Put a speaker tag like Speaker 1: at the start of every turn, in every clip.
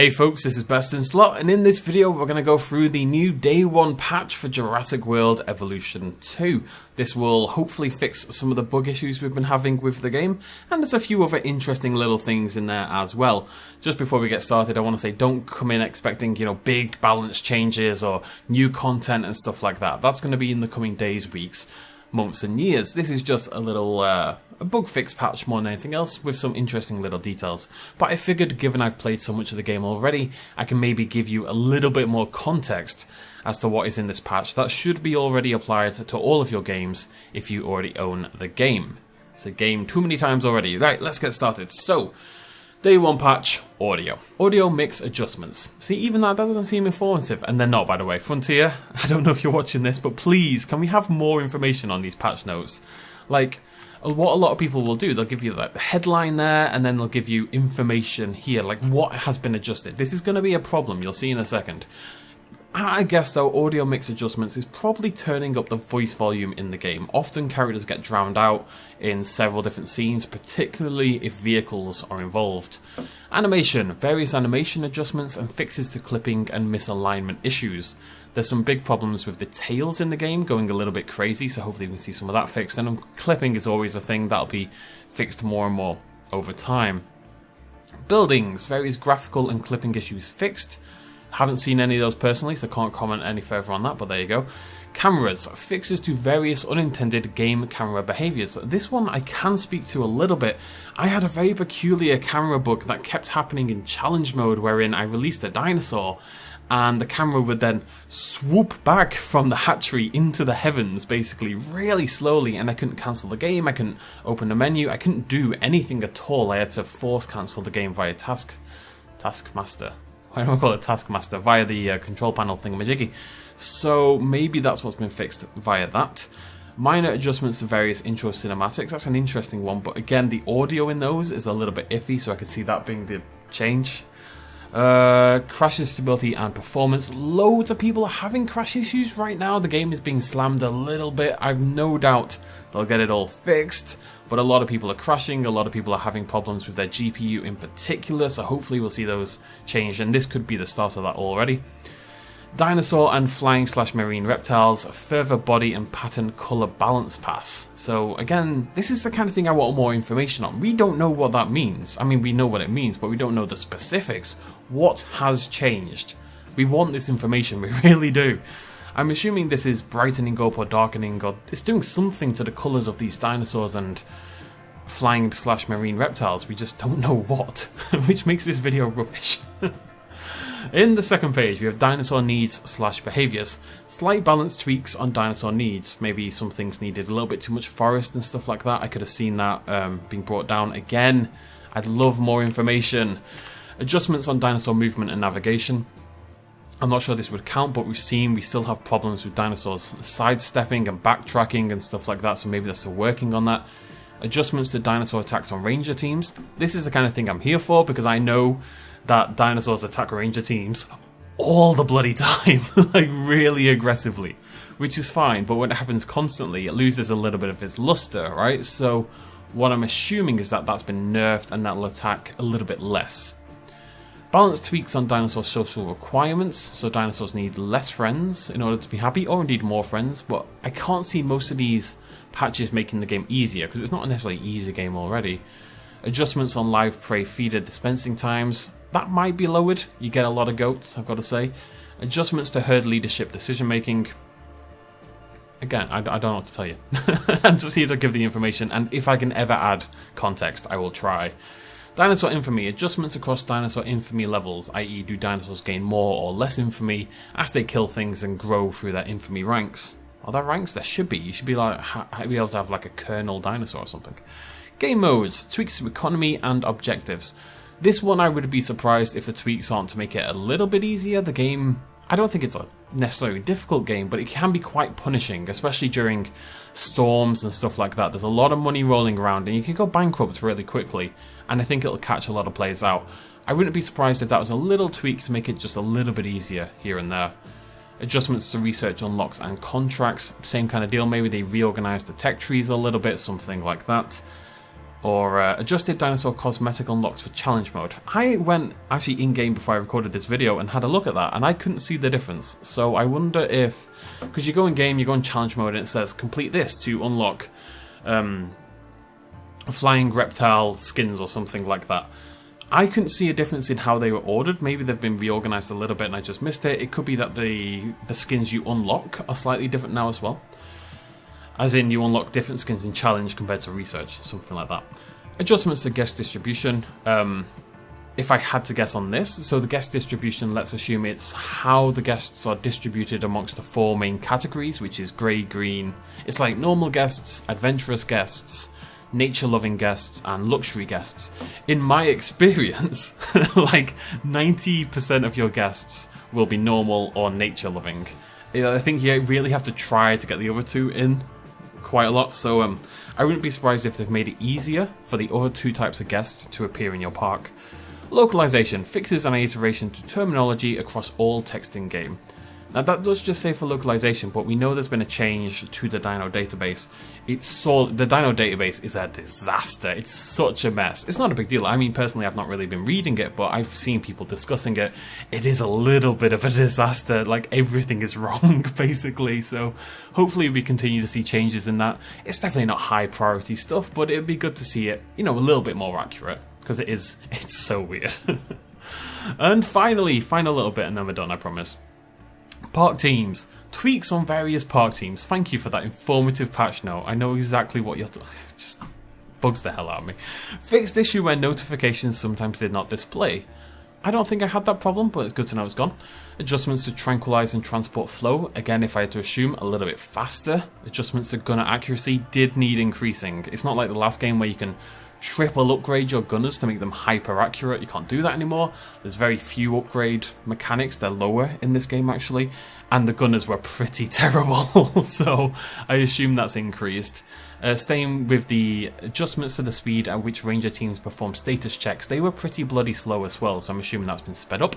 Speaker 1: Hey folks, this is BestInSlot, and in this video we're going to go through the new Day 1 patch for Jurassic World Evolution 2. This will hopefully fix some of the bug issues we've been having with the game, and there's a few other interesting little things in there as well. Just before we get started, I want to say don't come in expecting, big balance changes or new content and stuff like that. That's going to be in the coming days, weeks, months and years. This is just a little a bug fix patch more than anything else with some interesting little details. But I figured, given I've played so much of the game already, I can maybe give you a little bit more context as to what is in this patch that should be already applied to all of your games if you already own the game. It's a game too many times already. Right, let's get started. So, Day 1 patch, audio. Audio mix adjustments. See, even that doesn't seem informative. And they're not, by the way. Frontier, I don't know if you're watching this, but please, can we have more information on these patch notes? Like, what a lot of people will do, they'll give you the headline there, and then they'll give you information here, like what has been adjusted. This is going to be a problem, you'll see in a second. I guess though, audio mix adjustments is probably turning up the voice volume in the game. Often characters get drowned out in several different scenes, particularly if vehicles are involved. Animation, various animation adjustments and fixes to clipping and misalignment issues. There's some big problems with the tails in the game going a little bit crazy, so hopefully we can see some of that fixed. And clipping is always a thing that'll be fixed more and more over time. Buildings, various graphical and clipping issues fixed. Haven't seen any of those personally, so can't comment any further on that, but there you go. Cameras, fixes to various unintended game camera behaviours. This one I can speak to a little bit. I had a very peculiar camera bug that kept happening in challenge mode, wherein I released a dinosaur and the camera would then swoop back from the hatchery into the heavens, basically, really slowly, and I couldn't cancel the game, I couldn't open the menu, I couldn't do anything at all. I had to force cancel the game via Taskmaster. Why do I call it Taskmaster? Via the control panel thingamajiggy. So maybe that's what's been fixed via that. Minor adjustments to various intro cinematics, that's an interesting one, but again, the audio in those is a little bit iffy, so I could see that being the change. Crashes, stability and performance. Loads of people are having crash issues right now. The game is being slammed a little bit. I've no doubt they'll get it all fixed, but a lot of people are crashing. A lot of people are having problems with their GPU in particular, so hopefully we'll see those changed, and this could be the start of that already. Dinosaur and flying/marine reptiles, further body and pattern colour balance pass. So again, this is the kind of thing I want more information on. We don't know what that means. I mean, we know what it means, but we don't know the specifics. What has changed? We want this information, we really do. I'm assuming this is brightening up or darkening, or it's doing something to the colours of these dinosaurs and flying/marine reptiles. We just don't know what, which makes this video rubbish. In the second page, we have dinosaur needs/behaviours. Slight balance tweaks on dinosaur needs. Maybe some things needed a little bit too much forest and stuff like that. I could have seen that being brought down. Again, I'd love more information. Adjustments on dinosaur movement and navigation. I'm not sure this would count, but we still have problems with dinosaurs sidestepping and backtracking and stuff like that, so maybe they're still working on that. Adjustments to dinosaur attacks on ranger teams. This is the kind of thing I'm here for, because I know that dinosaurs attack ranger teams all the bloody time, like really aggressively, which is fine, but when it happens constantly, it loses a little bit of its luster, right? So what I'm assuming is that that's been nerfed and that'll attack a little bit less. Balance tweaks on dinosaur social requirements, so dinosaurs need less friends in order to be happy, or indeed more friends, but I can't see most of these patches making the game easier, because it's not a necessarily easy game already. Adjustments on live prey feeder dispensing times, that might be lowered. You get a lot of goats, I've got to say. Adjustments to herd leadership decision making. Again, I don't know what to tell you. I'm just here to give the information, and if I can ever add context, I will try. Dinosaur infamy. Adjustments across dinosaur infamy levels, i.e. do dinosaurs gain more or less infamy as they kill things and grow through their infamy ranks. Are there ranks? There should be. You should be be able to have like a kernel dinosaur or something. Game modes. Tweaks to economy and objectives. This one I would be surprised if the tweaks aren't to make it a little bit easier. The game, I don't think it's a necessarily difficult game, but it can be quite punishing, especially during storms and stuff like that. There's a lot of money rolling around and you can go bankrupt really quickly, and I think it'll catch a lot of players out. I wouldn't be surprised if that was a little tweak to make it just a little bit easier here and there. Adjustments to research unlocks and contracts, same kind of deal. Maybe they reorganized the tech trees a little bit, something like that. or adjusted dinosaur cosmetic unlocks for challenge mode. I went actually in-game before I recorded this video and had a look at that, and I couldn't see the difference. So I wonder if, because you go in-game, you go in challenge mode, and it says complete this to unlock flying reptile skins or something like that. I couldn't see a difference in how they were ordered. Maybe they've been reorganized a little bit and I just missed it. It could be that the skins you unlock are slightly different now as well. As in, you unlock different skins in challenge compared to research, something like that. Adjustments to guest distribution. If I had to guess on this, so the guest distribution, let's assume it's how the guests are distributed amongst the 4 main categories, which is grey, green. It's like normal guests, adventurous guests, nature-loving guests, and luxury guests. In my experience, like 90% of your guests will be normal or nature-loving. I think you really have to try to get the other 2 in quite a lot, so I wouldn't be surprised if they've made it easier for the other 2 types of guests to appear in your park. Localization fixes an iteration to terminology across all text in game. Now that does just say for localization, but we know there's been a change to the Dino database. The Dino database is a disaster. It's such a mess. It's not a big deal. I mean, personally, I've not really been reading it, but I've seen people discussing it. It is a little bit of a disaster. Like, everything is wrong, basically. So hopefully we continue to see changes in that. It's definitely not high priority stuff, but it'd be good to see it, you know, a little bit more accurate, because it's so weird. And finally, final little bit and then we're done, I promise. Park teams. Tweaks on various park teams. Thank you for that informative patch note. I know exactly what you're doing. Just bugs the hell out of me. Fixed issue where notifications sometimes did not display. I don't think I had that problem, but it's good to know it's gone. Adjustments to tranquilize and transport flow. Again, if I had to assume, a little bit faster. Adjustments to gunner accuracy did need increasing. It's not like the last game where you can triple upgrade your gunners to make them hyper accurate. You can't do that anymore. There's very few upgrade mechanics. They're lower in this game actually, and the gunners were pretty terrible. So I assume that's increased. Staying with the adjustments to the speed at which ranger teams perform status checks, they were pretty bloody slow as well, so I'm assuming that's been sped up.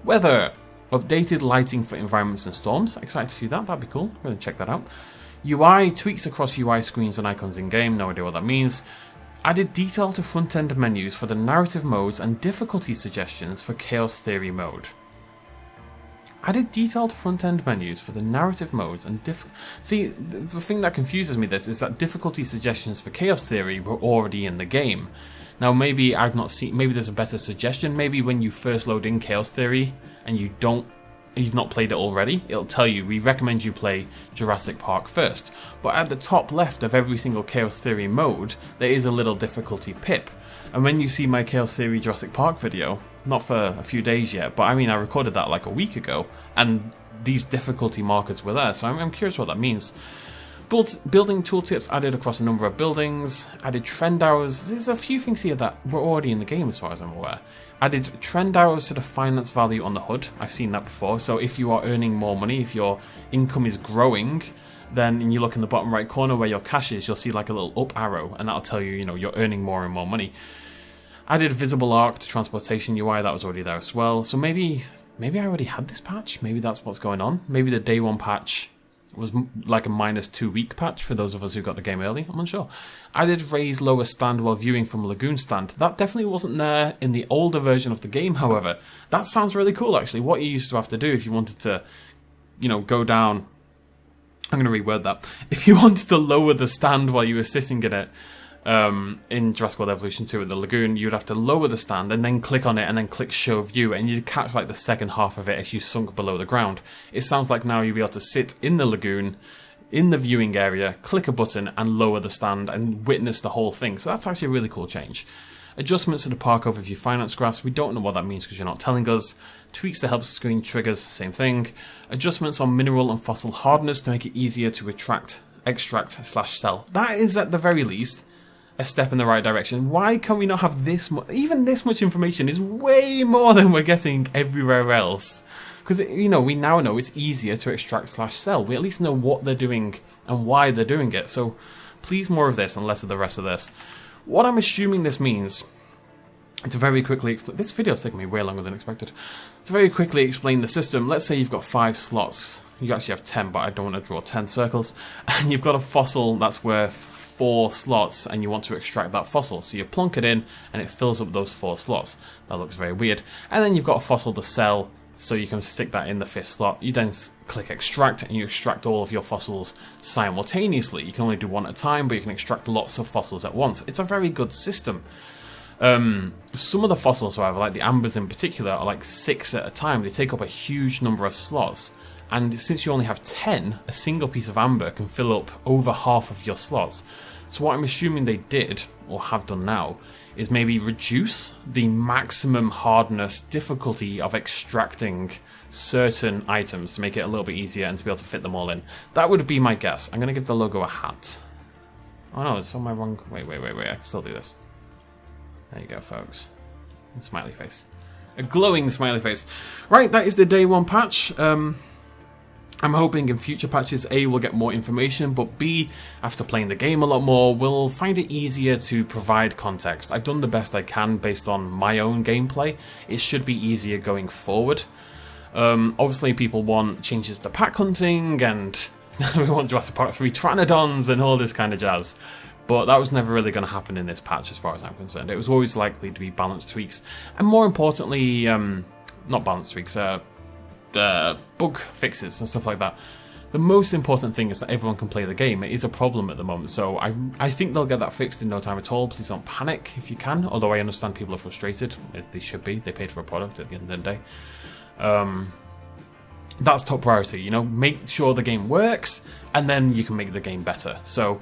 Speaker 1: Weather. Updated lighting for environments and storms. Excited to see that. That'd be cool. I'm going to check that out. UI. Tweaks across UI screens and icons in game. No idea what that means. Added detail to front-end menus for the narrative modes and difficulty suggestions for Chaos Theory mode. Added detailed front-end menus for the narrative modes and See, the thing that confuses me this is that difficulty suggestions for Chaos Theory were already in the game. Now maybe I've not seen, maybe there's a better suggestion. Maybe when you first load in Chaos Theory and you've not played it already, it'll tell you, we recommend you play Jurassic Park first. But at the top left of every single Chaos Theory mode, there is a little difficulty pip. And when you see my Chaos Theory Jurassic Park video, not for a few days yet, but I mean I recorded that like a week ago, and these difficulty markers were there, so I'm curious what that means. Building tooltips added across a number of buildings, added trend arrows. There's a few things here that were already in the game as far as I'm aware. Added trend arrows to the finance value on the HUD. I've seen that before. So if you are earning more money, if your income is growing, then you look in the bottom right corner where your cash is, you'll see like a little up arrow, and that'll tell you, you know, you're earning more and more money. Added visible arc to transportation UI. That was already there as well. So maybe I already had this patch. Maybe that's what's going on. Maybe the day 1 patch was like a -2 week patch for those of us who got the game early. I'm unsure. Added raise lower stand while viewing from lagoon stand. That definitely wasn't there in the older version of the game, however. That sounds really cool actually. What you used to have to do if you wanted to, you know, go down, I'm going to reword that. If you wanted to lower the stand while you were sitting in it, in Jurassic World Evolution 2 at the lagoon, you'd have to lower the stand and then click on it and then click show view, and you'd catch like the second half of it as you sunk below the ground. It sounds like now you'll be able to sit in the lagoon, in the viewing area, click a button and lower the stand and witness the whole thing. So that's actually a really cool change. Adjustments to the park overview finance graphs. We don't know what that means because you're not telling us. Tweaks to help screen triggers, same thing. Adjustments on mineral and fossil hardness to make it easier to extract/sell. That is at the very least a step in the right direction. Why can we not have this much? Even this much information is way more than we're getting everywhere else. Because, you know, we now know it's easier to extract/sell. We at least know what they're doing and why they're doing it. So please more of this and less of the rest of this. What I'm assuming this means, to very quickly explain, this video's taking me way longer than expected. To very quickly explain the system, let's say you've got 5 slots. You actually have 10, but I don't want to draw 10 circles. And you've got a fossil that's worth 4 slots and you want to extract that fossil. So you plonk it in and it fills up those 4 slots. That looks very weird. And then you've got a fossil to sell, so you can stick that in the 5th slot. You then click extract and you extract all of your fossils simultaneously. You can only do one at a time, but you can extract lots of fossils at once. It's a very good system. Some of the fossils, however, like the ambers in particular, are like 6 at a time. They take up a huge number of slots. And since you only have 10, a single piece of amber can fill up over half of your slots. So what I'm assuming they did, or have done now, is maybe reduce the maximum hardness difficulty of extracting certain items to make it a little bit easier and to be able to fit them all in. That would be my guess. I'm going to give the logo a hat. Oh no, it's on my wrong... Wait, I can still do this. There you go, folks. A smiley face. A glowing smiley face. Right, that is the day 1 patch. I'm hoping in future patches, A, we'll get more information, but B, after playing the game a lot more, we'll find it easier to provide context. I've done the best I can based on my own gameplay. It should be easier going forward. Obviously, people want changes to pack hunting, and we want Jurassic Park 3 Pteranodons and all this kind of jazz. But that was never really going to happen in this patch as far as I'm concerned. It was always likely to be balance tweaks. And more importantly, not balance tweaks, bug fixes and stuff like that. The most important thing is that everyone can play the game. It is a problem at the moment, so I think they'll get that fixed in no time at all. Please don't panic if you can, although I understand people are frustrated. They should be. They paid for a product at the end of the day. That's top priority, you know, make sure the game works, and then you can make the game better. So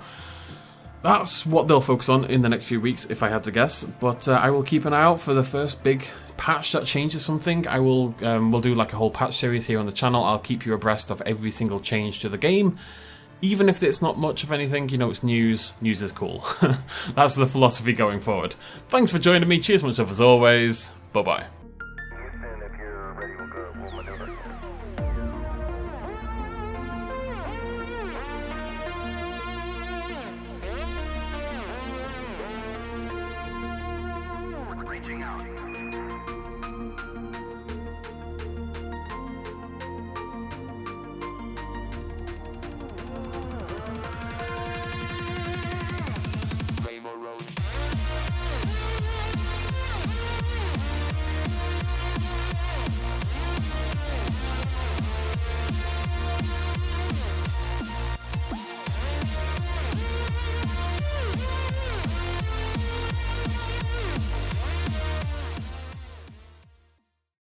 Speaker 1: that's what they'll focus on in the next few weeks, if I had to guess. But I will keep an eye out for the first big patch that changes something. I will we'll do like a whole patch series here on the channel. I'll keep you abreast of every single change to the game. Even if it's not much of anything, you know, it's news. News is cool. That's the philosophy going forward. Thanks for joining me. Cheers much love as always. Bye-bye.
Speaker 2: Reaching out.